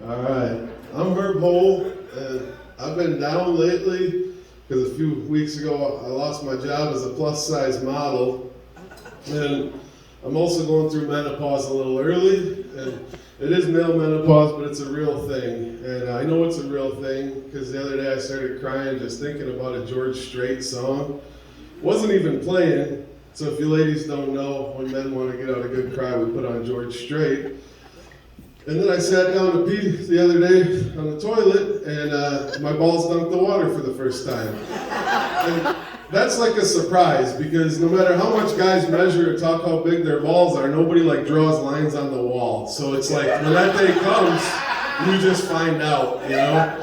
All right, I'm Herb Hole, and I've been down lately because a few weeks ago I lost my job as a plus-size model, and I'm also going through menopause a little early, and it is male menopause, but it's a real thing, and I know it's a real thing because the other day I started crying just thinking about a George Strait song. Wasn't even playing, so if you ladies don't know, when men want to get out a good cry, we put on George Strait. And then I sat down to pee the other day on the toilet, and my balls dunked the water for the first time. And that's like a surprise, because no matter how much guys measure or talk how big their balls are, nobody like draws lines on the wall. So it's like, when that day comes, you just find out, you know?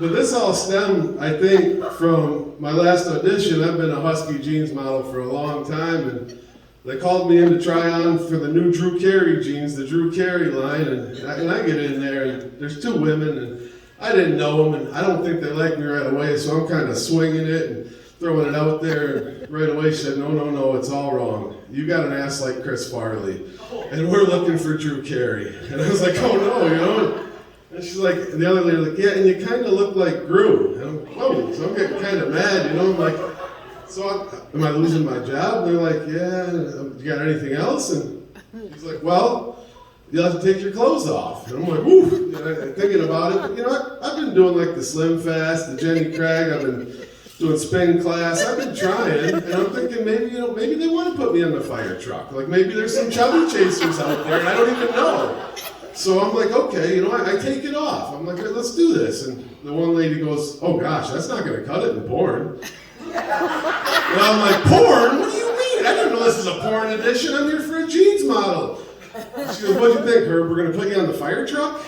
But this all stemmed, I think, from my last audition. I've been a Husky jeans model for a long time, and they called me in to try on for the new Drew Carey jeans, the Drew Carey line, and I get in there, and there's two women, and I didn't know them, and I don't think they like me right away, so I'm kind of swinging it and throwing it out there, and right away she said, no, it's all wrong. You got an ass like Chris Farley, and we're looking for Drew Carey. And I was like, oh no, you know? And she's like, and the other lady was like, yeah, and you kind of look like Gru. And I'm like, whoa, so I'm getting kind of mad, you know? I'm like, am I losing my job? And they're like, yeah, you got anything else? And he's like, well, you'll have to take your clothes off. And I'm like, woo, thinking about it. But, you know, I've been doing like the Slim Fast, the Jenny Craig, I've been doing spin class, I've been trying, and I'm thinking maybe they want to put me in the fire truck. Like maybe there's some chubby chasers out there and I don't even know. So I'm like, okay, you know, I take it off. I'm like, hey, let's do this. And the one lady goes, oh gosh, that's not going to cut it in porn. And I'm like, porn? What do you mean? I didn't know this is a porn edition. I'm here for a jeans model. She goes, what do you think, Herb? We're going to put you on the fire truck?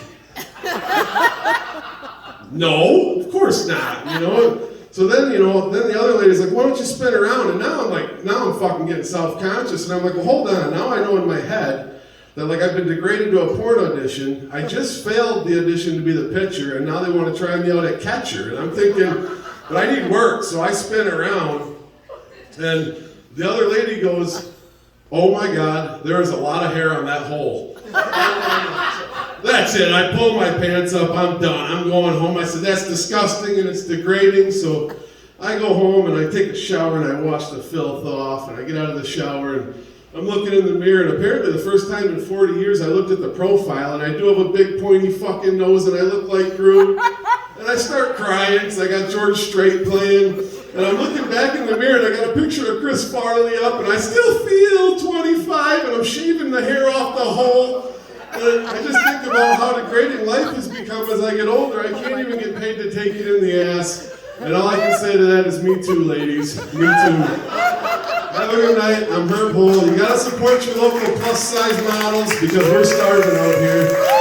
No, of course not, you know. So then, you know, then the other lady's like, why don't you spin around? And now I'm fucking getting self-conscious. And I'm like, well, hold on. Now I know in my head that like I've been degraded to a porn audition. I just failed the audition to be the pitcher, and now they want to try me out at catcher. And I'm thinking, but I need work, so I spin around, and the other lady goes, oh my God, there is a lot of hair on that hole. That's it, I pull my pants up, I'm done, I'm going home. I said, that's disgusting and it's degrading, so I go home and I take a shower and I wash the filth off, and I get out of the shower and I'm looking in the mirror, and apparently the first time in 40 years I looked at the profile, and I do have a big pointy fucking nose and I look like Gru. And I start crying because I got George Strait playing, and I'm looking back in the mirror and I got a picture of Chris Farley up, and I still feel 25, and I'm shaving the hair off the hole. And I just think about how degrading life has become as I get older. I can't even get paid to take it in the ass. And all I can say to that is me too, ladies. Me too. Have a good night. I'm Herb Hole. You gotta support your local plus-size models because we're starving out here.